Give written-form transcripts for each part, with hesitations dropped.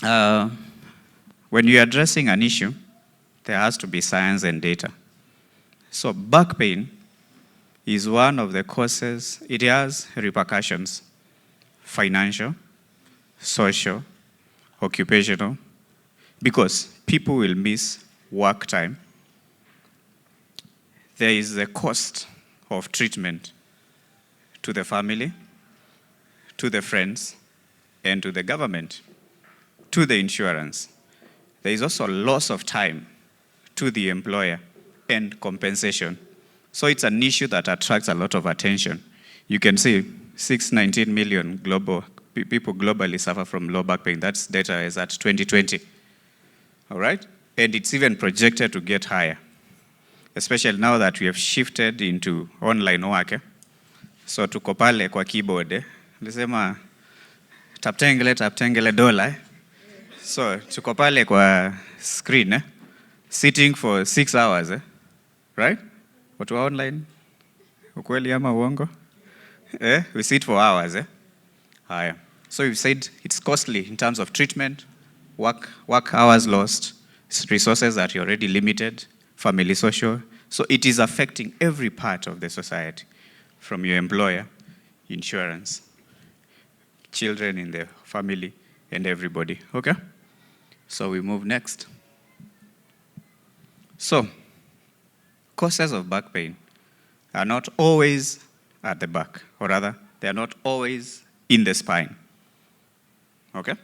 Uh, when you're addressing an issue, there has to be science and data. So back pain is one of the causes. It has repercussions: financial, social, occupational, because people will miss work time. There is the cost of treatment to the family, to the friends, and to the government, to the insurance. There is also loss of time to the employer and compensation. So it's an issue that attracts a lot of attention. You can see 619 million people globally suffer from low back pain. That's data as at 2020. All right? And it's even projected to get higher, especially now that we have shifted into online work. So tuko pale kwa keyboard. Nisema taptengele dola. So tuko pale kwa screen, sitting for 6 hours, right? Watu wa online, ukweli ama uongo? We sit for hours. Haya. So we've said it's costly in terms of treatment, work hours lost, resources that are already limited, family, social. So it is affecting every part of the society, from your employer, insurance, children in the family, and everybody. Okay? So we move next. So, causes of back pain are not always at the back, or rather, they are not always in the spine. Okay?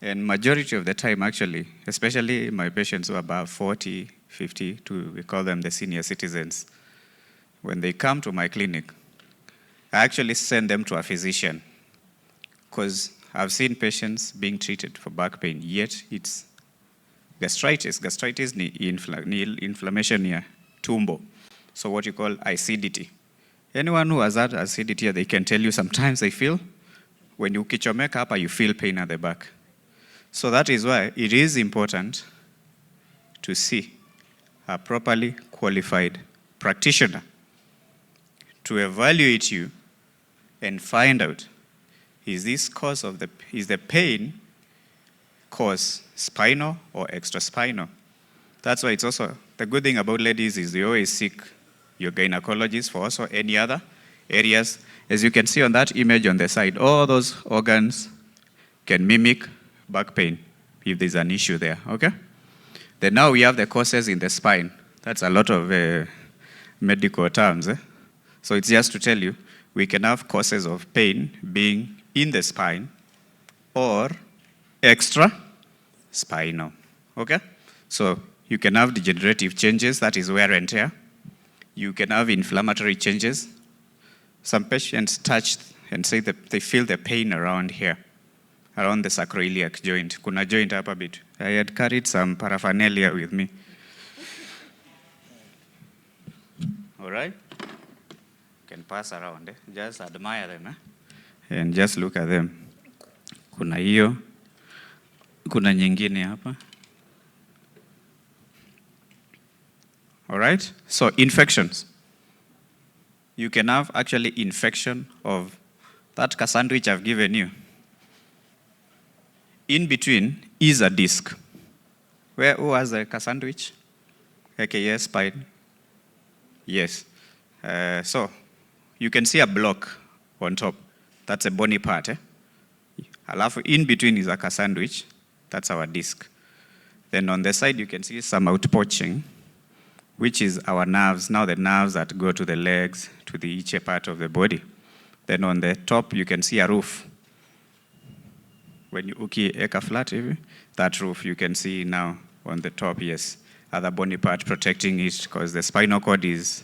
And majority of the time, actually, especially my patients who are above 40, 50, we call them the senior citizens, when they come to my clinic, I actually send them to a physician, because I've seen patients being treated for back pain, yet it's gastritis. Gastritis ni inflammation near tumbo. So what you call acidity. Anyone who has had acidity, they can tell you sometimes they feel, when you kichomeka hapa, you feel pain at the back. So that is why it is important to see a properly qualified practitioner to evaluate you and find out, is the pain cause spinal or extraspinal? That's why it's also, the good thing about ladies is they always seek your gynecologist for also any other areas. As you can see on that image on the side, all those organs can mimic back pain if there's an issue there, okay? Then now we have the causes in the spine. That's a lot of medical terms. So it's just to tell you, we can have causes of pain being in the spine or extra spinal, okay? So you can have degenerative changes, that is wear and tear. You can have inflammatory changes. Some patients touch and say that they feel the pain around here, around the sacroiliac joint. Kuna joint hapa bit. I had carried some paraphernalia with me. All right? You can pass around. Just admire them. And just look at them. Kuna hiyo. Kuna nyingine hapa. All right? So infections. You can have actually infection of that sandwich I've given you. In between is a disc. Who has a sandwich? Okay, yes, spine. Yes. So you can see a block on top. That's a bony part. Alafu in between is a sandwich. That's our disc. Then on the side you can see some outpouching, which is our nerves. Now the nerves that go to the legs, to the each part of the body. Then on the top you can see a roof. When you eka flat, that roof you can see now on the top, yes. Other bony part protecting it, because the spinal cord it's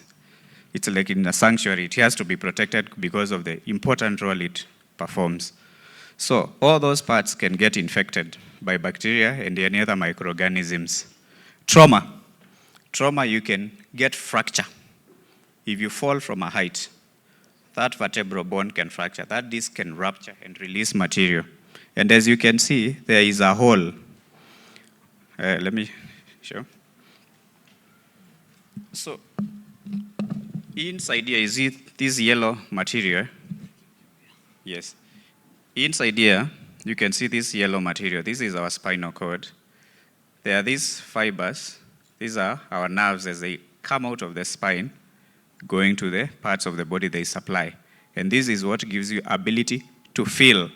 like in a sanctuary. It has to be protected because of the important role it performs. So all those parts can get infected by bacteria and any other microorganisms. Trauma, you can get fracture. If you fall from a height, that vertebral bone can fracture. That disc can rupture and release material. And as you can see, there is a hole. Let me show. So inside here, you see this yellow material? Yes. Inside here, you can see this yellow material. This is our spinal cord. There are these fibers. These are our nerves as they come out of the spine, going to the parts of the body they supply. And this is what gives you ability to feel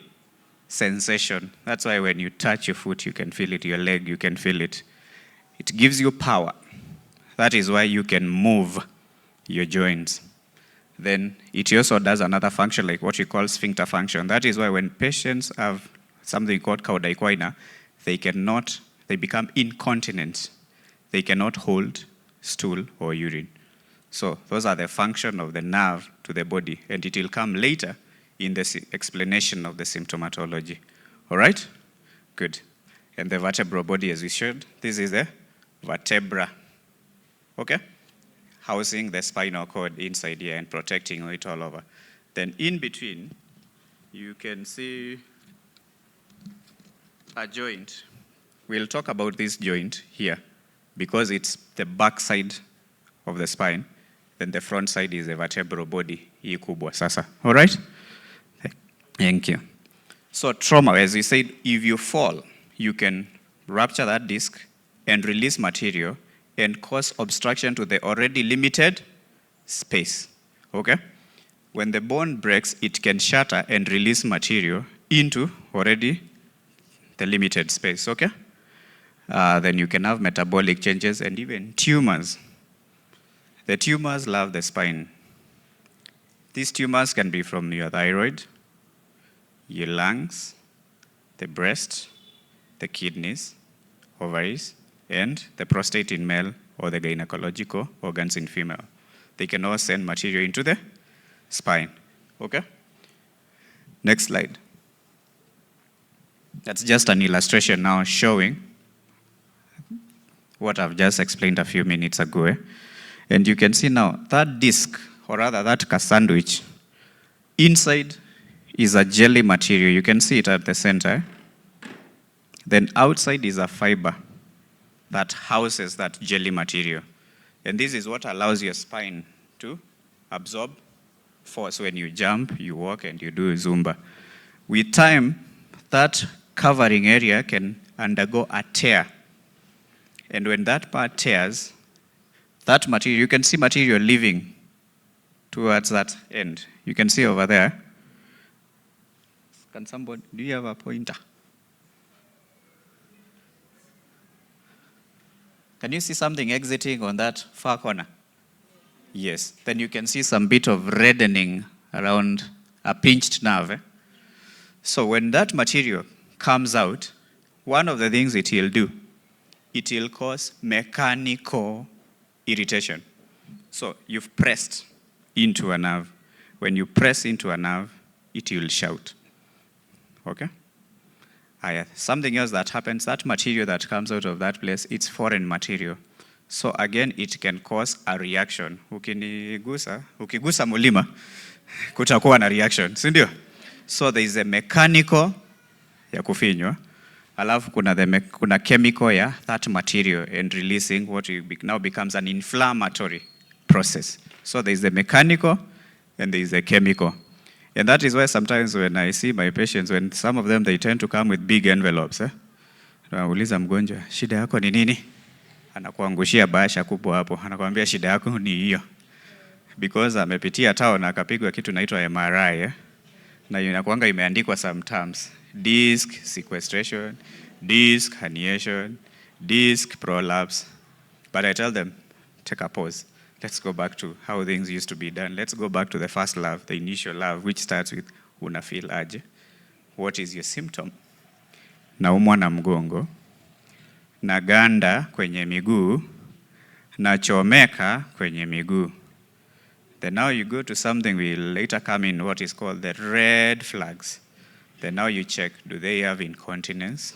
sensation. That's why when you touch your foot, you can feel it. Your leg, you can feel it. It gives you power. That is why you can move your joints. Then it also does another function like what we call sphincter function. That is why when patients have something called cauda equina, they become incontinent. They cannot hold stool or urine. So those are the function of the nerve to the body, and it will come later in the explanation of the symptomatology. All right? Good. And the vertebral body, as we showed, this is the vertebra. Okay? Housing the spinal cord inside here and protecting it all over. Then in between, you can see a joint. We'll talk about this joint here because it's the back side of the spine. Then the front side is the vertebral body. Hii kubwa sasa. All right? Thank you. So trauma, as we said, if you fall, you can rupture that disc and release material and cause obstruction to the already limited space. Okay? When the bone breaks, it can shatter and release material into already the limited space. Okay? Then you can have metabolic changes and even tumors. The tumors love the spine. These tumors can be from your thyroid, your lungs, the breast, the kidneys, ovaries, and the prostate in male or the gynecological organs in female. They can all send material into the spine. Okay? Next slide. That's just an illustration now showing what I've just explained a few minutes ago. And you can see now that disc, or rather that sandwich, inside is a jelly material. You can see it at the center. Then outside is a fiber that houses that jelly material. And this is what allows your spine to absorb force when you jump, you walk, and you do Zumba. With time, that covering area can undergo a tear. And when that part tears, that material, you can see material leaving towards that end. You can see over there. Can somebody, do you have a pointer? Can you see something exiting on that far corner? Yes. Then you can see some bit of reddening around a pinched nerve. So when that material comes out, one of the things it will do, it will cause mechanical irritation. So you've pressed into a nerve. When you press into a nerve, it will shout. Okay? Something else that happens, that material that comes out of that place, it's foreign material. So again, it can cause a reaction. Ukigusa mulima, kutakuwa na reaction, si ndio? So there is a mechanical ya kufinywa. Alafu kuna chemical ya that material and releasing what now becomes an inflammatory process. So there is the mechanical and there is the chemical. And that is why sometimes when I see my patients, when some of them, they tend to come with big envelopes. Nauliza mgonjwa, shida yako ni nini? Anakuangushia bahasha kubwa hapo. Anakuambia shida yako ni hiyo. Because amepitia town na akapigwa kitu inaitwa MRI. Na inakuanga imeandikwa sometimes. Disc sequestration, disc herniation, disc prolapse. But I tell them, take a pause. Let's go back to how things used to be done. Let's go back to the first love, the initial love, which starts with una feel aje. What is your symptom? Naumwa na mgongo, naganda kwenye miguu, nachomeka kwenye miguu. Then now you go to something we'll later come in what is called the red flags. Then now you check, do they have incontinence?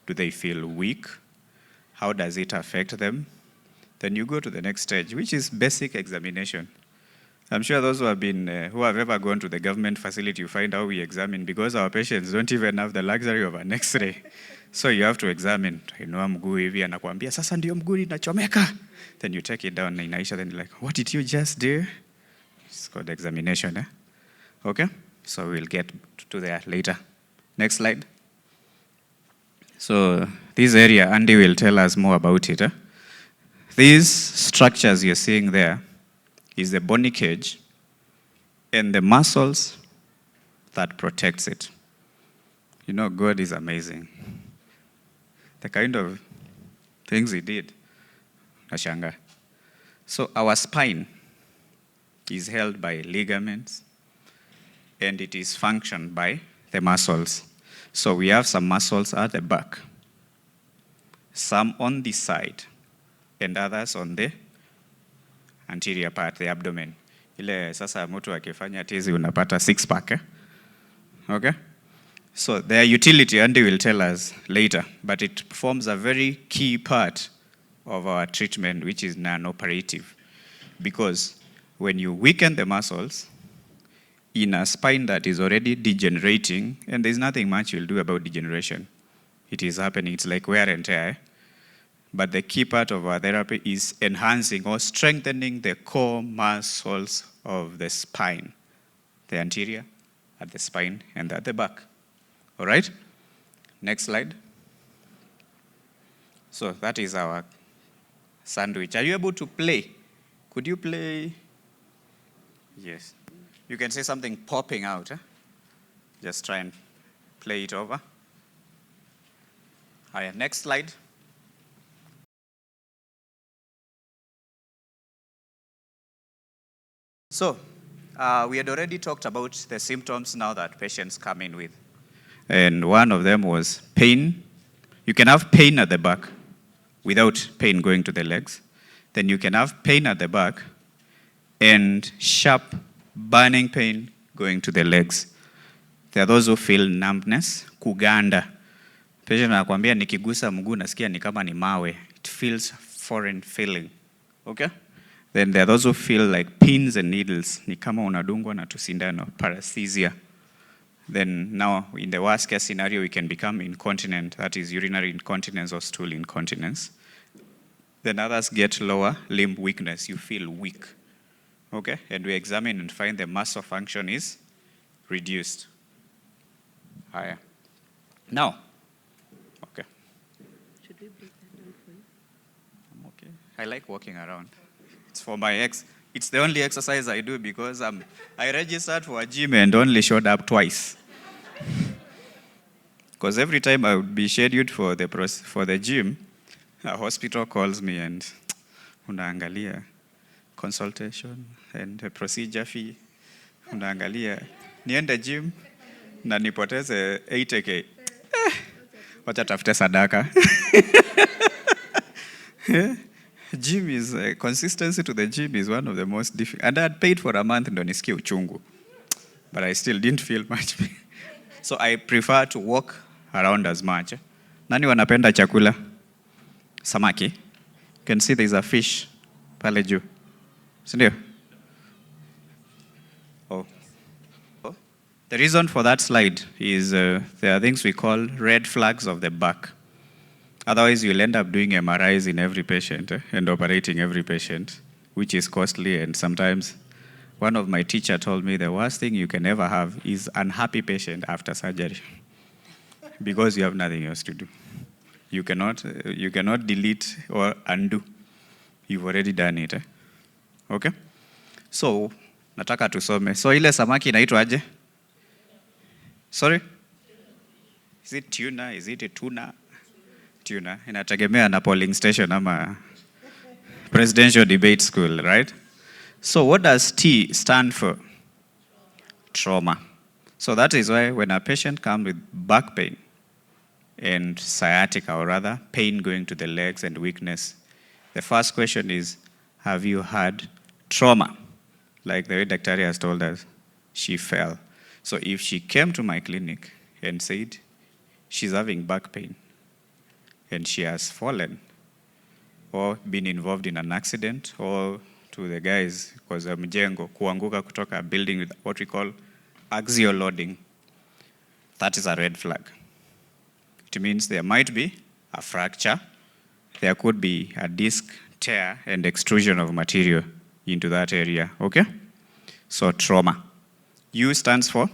Do they feel weak? How does it affect them? Then you go to the next stage, which is basic examination. I'm sure those who have ever gone to the government facility, you find how we examine, because our patients don't even have the luxury of an X-ray. So you have to examine. Inua mguu hivi anakuambia sasa ndio mguu inachomeka. Then you take it down na inaisha, then you're like, what did you just do? It's called examination. Okay? So we'll get to that later. Next slide. So this area, Andy will tell us more about it. These structures you're seeing there is the bony cage and the muscles that protects it. You know, God is amazing. The kind of things he did, Ashanga. So our spine is held by ligaments, and it is functioned by the muscles. So we have some muscles at the back, some on the side, and others on the anterior part, the abdomen. Ile sasa mtu akifanya tizi unapata six pack. Okay? So their utility, Andy will tell us later, but it forms a very key part of our treatment, which is non-operative. Because when you weaken the muscles in a spine that is already degenerating, and there's nothing much you'll do about degeneration. It is happening, it's like wear and tear. But the key part of our therapy is enhancing or strengthening the core muscles of the spine, the anterior, at the spine, and at the back. All right? Next slide. So that is our sandwich. Are you able to play? Could you play? Yes. You can say something popping out. Just try and play it over. All right, next slide. So, we had already talked about the symptoms now that patients come in with. And one of them was pain. You can have pain at the back without pain going to the legs. Then you can have pain at the back and sharp burning pain going to the legs. There are those who feel numbness, kuganda. Patient anakuambia nikigusa mguu nasikia ni kama ni mawe. It feels foreign feeling. Okay? Then there are those who feel like pins and needles, ni kama unadungwa na tusindano, paresthesia. Then now, in the worst case scenario, we can become incontinent, that is urinary incontinence or stool incontinence. Then others get lower limb weakness, you feel weak. Okay, and we examine and find the muscle function is reduced. Higher. Now, okay. Should we break that down for you? I'm okay. I like walking around. It's for my it's the only exercise I do because I registered for a gym and only showed up twice. Because every time I would be scheduled for the gym, a hospital calls me and unaangalia consultation and a procedure fee. Unaangalia niende gym na nipoteze 80k. Wacha tafute sadaka. Gym is consistency to the gym is one of the most difficult. And I had paid for a month ndo nisikie uchungu, but I still didn't feel much. So I prefer to walk around as much. Nani wanapenda chakula? Samaki. You can see there's a fish pale juu. Sindio? Oh. The reason for that slide is there are things we call red flags of the back. Otherwise, you'll end up doing MRIs in every patient and operating every patient, which is costly. And sometimes, one of my teachers told me the worst thing you can ever have is unhappy patient after surgery, because you have nothing else to do. You cannot delete or undo. You've already done it. Okay? So, nataka tusome. So, ile samaki inaitwa aje? Sorry? Is it tuna? Is it a tuna? Tuna. Inategemea na polling station ama presidential debate school, right? So what does T stand for? Trauma. So that is why when a patient comes with back pain and sciatica, or rather pain going to the legs and weakness, the first question is, have you had trauma? Like the way Dr. has told us, she fell. So if she came to my clinic and said she's having back pain and she has fallen or been involved in an accident, or to the guys, because mjengo, kuanguka kutoka a building with what we call axial loading, that is a red flag. It means there might be a fracture, there could be a disc tear and extrusion of material into that area, okay? So trauma. U stands for?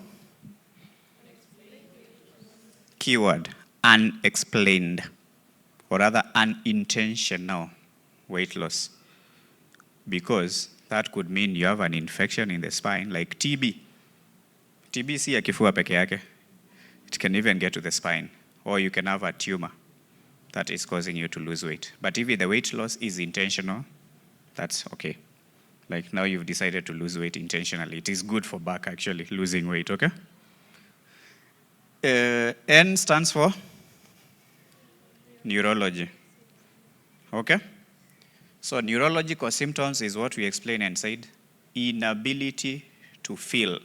Keyword, unexplained, or rather unintentional weight loss, because that could mean you have an infection in the spine, like TB. TB si ya kifua peke yake. It can even get to the spine, or you can have a tumor that is causing you to lose weight. But if the weight loss is intentional, that's okay. Like now you've decided to lose weight intentionally. It is good for back, actually, losing weight, okay? N stands for neurology, okay? So neurological symptoms is what we explained and said, inability to feel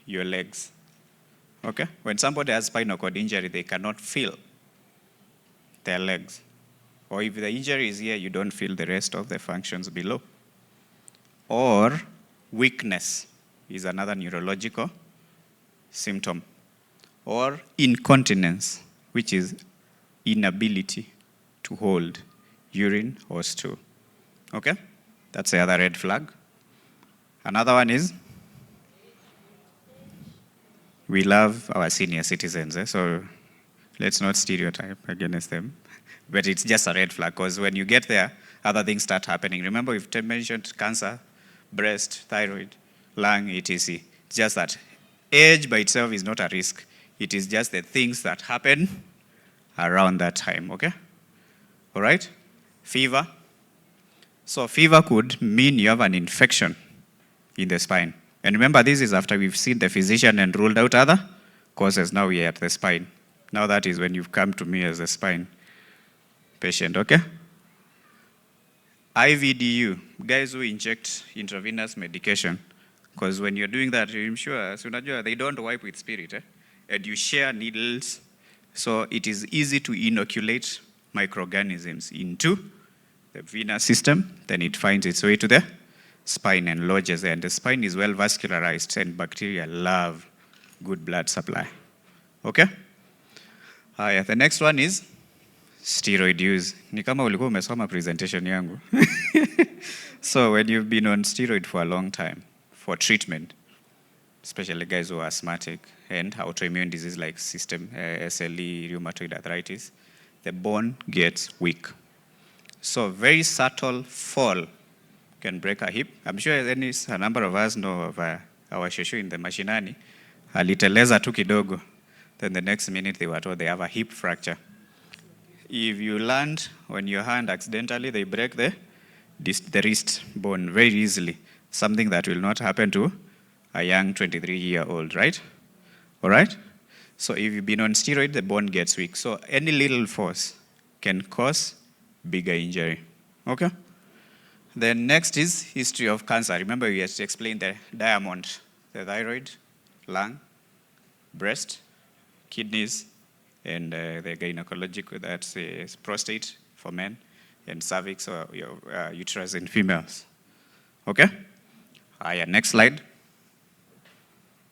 your legs, okay? When somebody has spinal cord injury, they cannot feel their legs. Or if the injury is here, you don't feel the rest of the functions below. Or weakness is another neurological symptom. Or incontinence, which is inability to hold urine or stool. Okay? That's the other red flag. Another one is we love our senior citizens, so let's not stereotype against them. But it's just a red flag, because when you get there, other things start happening. Remember, we've mentioned cancer, breast, thyroid, lung, etc. It's just that age by itself is not a risk. It is just the things that happen around that time, okay? All right? Fever. So fever could mean you have an infection in the spine. And remember, this is after we've seen the physician and ruled out other causes. Now we're at the spine. Now that is when you've come to me as a spine patient, okay? IVDU, guys who inject intravenous medication. Because when you're doing that, I'm sure, they don't wipe with spirit, and you share needles. So it is easy to inoculate microorganisms into the venous system, then it finds its way to the spine and lodges there. And the spine is well vascularized, and bacteria love good blood supply. Okay? The next one is steroid use. Ni kama ulikuwa umesoma presentation yangu. So when you've been on steroid for a long time for treatment, especially guys who are asthmatic and autoimmune disease like SLE, rheumatoid arthritis, the bone gets weak. So very subtle fall can break a hip. I'm sure a number of us know of our shoshu in the mashinani. Aliteleza tu kidogo. Then the next minute they were told they have a hip fracture. If you land on your hand accidentally, they break the wrist bone very easily. Something that will not happen to a young 23-year-old, right? All right? So if you've been on steroid, the bone gets weak. So any little force can cause bigger injury. Okay? Then next is history of cancer. Remember we had explained the diamond, the thyroid, lung, breast, kidneys, and the gynecological, that's prostate for men, and cervix or uterus in females. Okay? Next slide.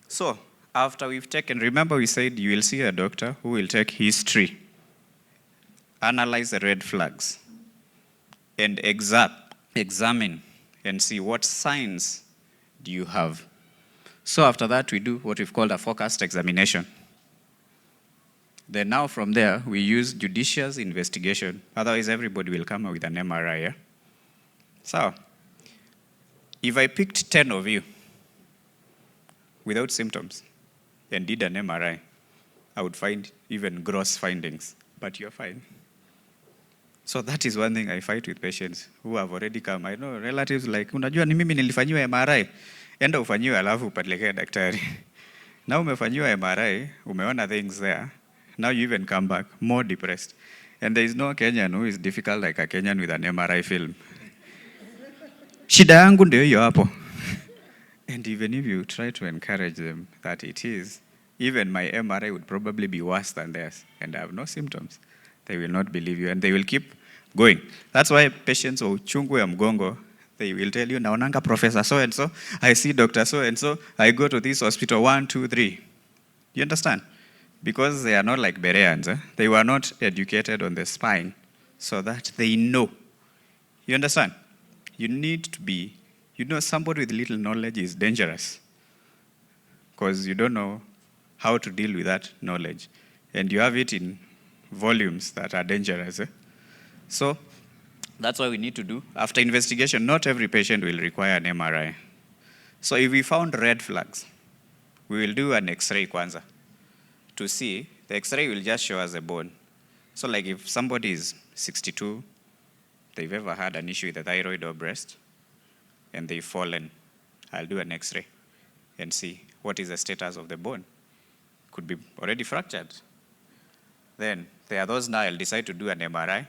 So after we've taken, remember we said you will see a doctor who will take history, analyze the red flags, and examine and see what signs do you have. So after that, we do what we've called a focused examination. Then now from there, we use judicious investigation. Otherwise, everybody will come up with an MRI. Yeah? So if I picked 10 of you without symptoms and did an MRI, I would find even gross findings, but you're fine. So that is one thing I fight with patients who have already come. I know relatives like, unajua ni mimi nilifanyiwa MRI, enda ufanyiwe alafu upelekee daktari. Now umefanyiwa MRI, umeona things there. Now you even come back more depressed. And there is no Kenyan who is difficult like a Kenyan with an MRI film. Shida yangu ndio hiyo hapo. And even if you try to encourage them that it is, even my MRI would probably be worse than theirs, and I have no symptoms. They will not believe you, and they will keep going. That's why patients wa uchungu ya mgongo, they will tell you, naonanga Professor so-and-so, I see Dr. so-and-so, I go to this hospital 1, 2, 3. You understand? Because they are not like Bereans. They were not educated on the spine so that they know. You understand? You need to be, somebody with little knowledge is dangerous because you don't know how to deal with that knowledge. and you have it in volumes that are dangerous. So that's what we need to do. After investigation, not every patient will require an MRI. So if we found red flags, we will do an X-ray kwanza to see. The X-ray will just show us a bone. So like if somebody is 62, they've ever had an issue with the thyroid or breast, and they've fallen, I'll do an X-ray and see what is the status of the bone. Could be already fractured. Then there are those now I'll decide to do an MRI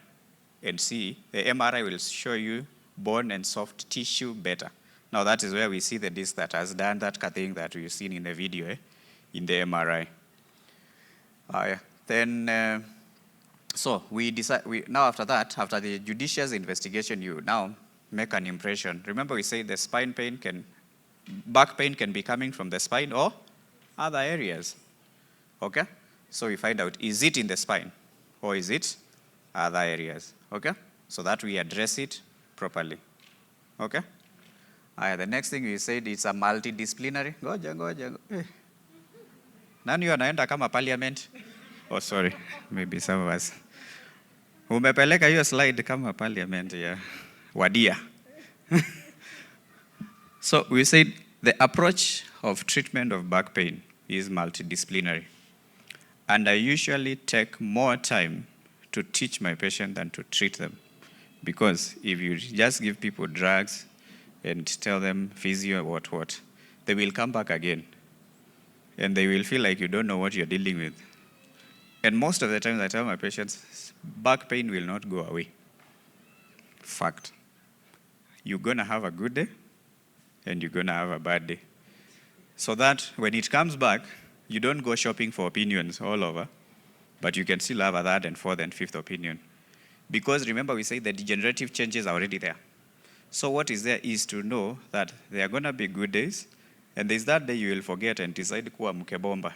and see. The MRI will show you bone and soft tissue better. Now that is where we see the disc that has done that thing that we've seen in the video, in the MRI. Then, so we decide, now after that, after the judicious investigation, you now make an impression. Remember we say the spine pain back pain can be coming from the spine or other areas, okay? So we find out, is it in the spine or is it other areas, okay? So that we address it properly, okay? The next thing we said, it's a multidisciplinary. Ngoja. Nani wanaenda kama parliament? Oh, sorry, maybe some of us. Umepeleka hiyo slide kama parliament ya wadia. So we said the approach of treatment of back pain is multidisciplinary. And I usually take more time to teach my patient than to treat them. Because if you just give people drugs and tell them physio, what, they will come back again. And they will feel like you don't know what you're dealing with. And most of the times I tell my patients, back pain will not go away. Fact. You're going to have a good day and you're going to have a bad day. So that when it comes back, you don't go shopping for opinions all over, but you can still have a third and fourth and fifth opinion. Because remember we say the degenerative changes are already there. So what is there is to know that there are going to be good days, and there's that day you will forget and decide kuwa mkebomba.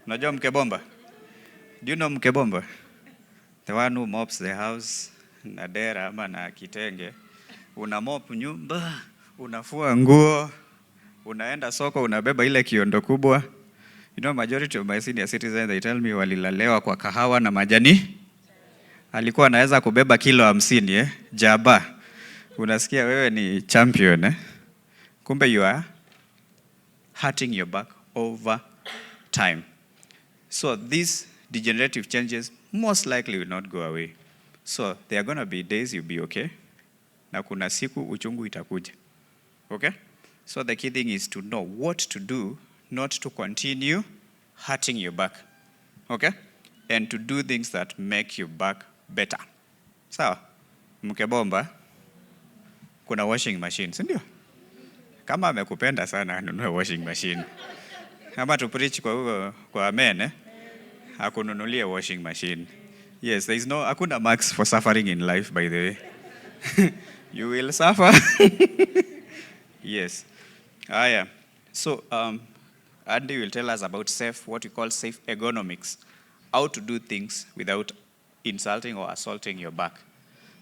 Unajua mkebomba? Do you know mkebomba? The one who mops the house, na dera ama na kitenge. Una mop nyumba, unafua nguo, unaenda soko, unabeba ile kiondo kubwa. You know, majority of my senior citizens, they tell me walilalewa kwa kahawa na majani. Alikuwa anaweza kubeba kilo 50, jaba. Unasikia wewe ni champion, Kumbe you are hurting your back over time. So these degenerative changes most likely will not go away. So there are going to be days you'll be okay. Na kuna siku uchungu itakuja. Okay? So the key thing is to know what to do, not to continue hurting your back. Okay? And to do things that make your back better. Sawa? Mkebomba, kuna washing machine, si ndio? Kama amekupenda sana anunue washing machine. Kama tu preach kwa amen, hakununulie washing machine. Yes, there is no hakuna max for suffering in life, by the way. You will suffer. Yes. So Andy will tell us about what we call safe ergonomics, how to do things without insulting or assaulting your back.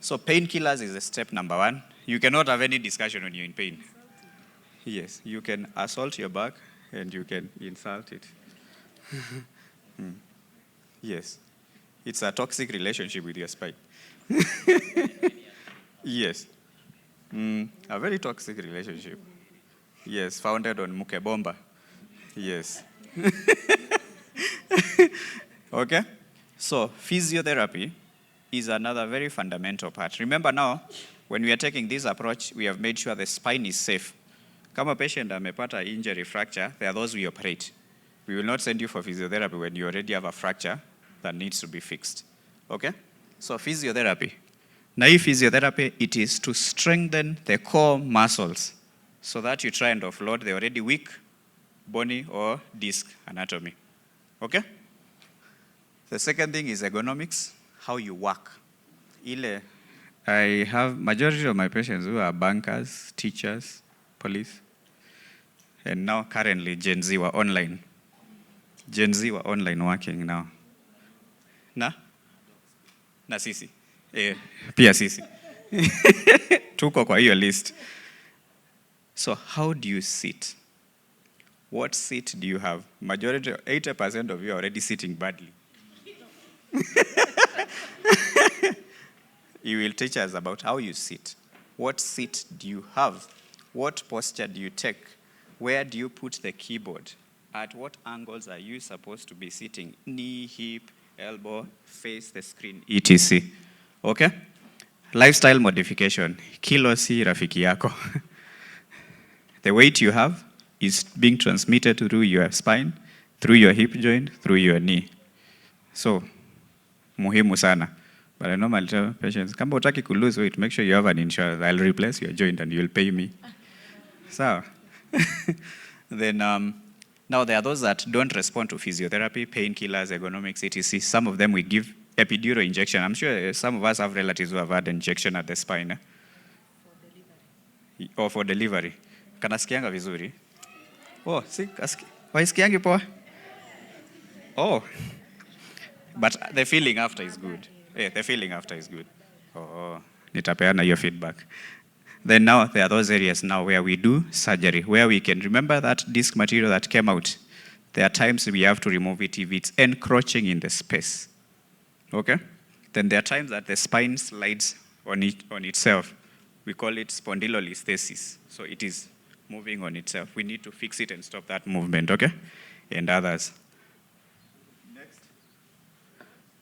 So painkillers is step number 1. You cannot have any discussion when you're in pain. Yes, you can assault your back and you can insult it. Yes, it's a toxic relationship with your spine. Yes, a very toxic relationship. Yes, founded on mukebomba. Yes. Okay, so physiotherapy is another very fundamental part. Remember now, when we are taking this approach, we have made sure the spine is safe. Kama patient amepata injury fracture, there are those we operate. We will not send you for physiotherapy when you already have a fracture that needs to be fixed. Okay? So physiotherapy. Now physiotherapy, it is to strengthen the core muscles so that you try and offload the already weak bony or disc anatomy. Okay? The second thing is ergonomics, how you work. I have majority of my patients who are bankers, teachers, police, and now currently Gen Z were online. Gen Z were online working now. Na sisi. Pia sisi. Tuko kwa hiyo list. So how do you sit? What seat do you have? Majority, 80% of you are already sitting badly. He will teach us about how you sit. What seat do you have? What posture do you take? Where do you put the keyboard? At what angles are you supposed to be sitting? Knee, hip, elbow, face the screen, etc. Okay? Lifestyle modification. Kilo si rafiki yako. The weight you have is being transmitted through your spine, through your hip joint, through your knee. So, muhimu sana. But I normally tell patients, kama utaki to lose weight, make sure you have an insurance. I'll replace your joint and you'll pay me. So, then now there are those that don't respond to physiotherapy, painkillers, ergonomics, etc. Some of them we give epidural injection. I'm sure some of us have relatives who have had injection at the spine. Or for delivery. Kanasikianga vizuri? Oh, si, waisikiangi poa? Oh. But the feeling after is good. Yeah, the feeling after is good. Oh, nitapeana your feedback. Then now there are those areas now where we do surgery, where we can remember that disc material that came out. There are times we have to remove it if it's encroaching in the space. Okay? Then there are times that the spine slides on itself. We call it spondylolisthesis. So it is moving on itself. We need to fix it and stop that movement, okay? And others.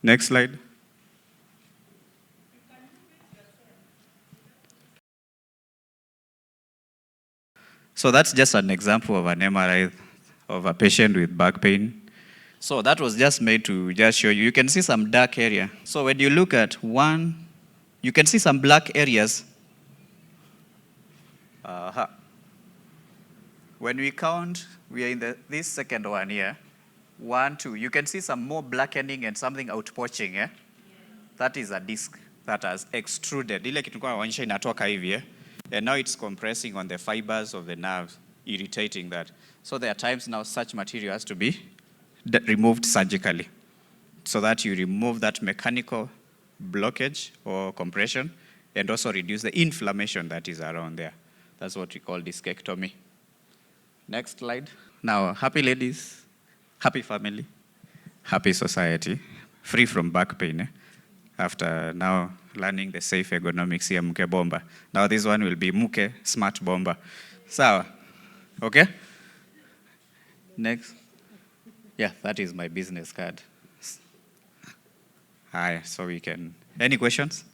Next slide. So that's just an example of an MRI of a patient with back pain. So that was just made to just show you. You can see some dark area. So when you look at one, you can see some black areas. When we count, we are in this second one here. 1, 2. You can see some more blackening and something outpoaching. Yeah? That is a disc that has extruded. Ile kitu kwa waonyesha inatoka hivi, eh? And now it's compressing on the fibers of the nerves, irritating that. So there are times now such material has to be removed surgically so that you remove that mechanical blockage or compression and also reduce the inflammation that is around there. That's what we call discectomy. Next slide. Now, happy ladies, happy family, happy society, free from back pain. After now learning the safe ergonomics here, Muke Bomba. Now this one will be Muke Smart Bomba. So, okay? Next. Yeah, that is my business card. Hi, so we can. Any questions?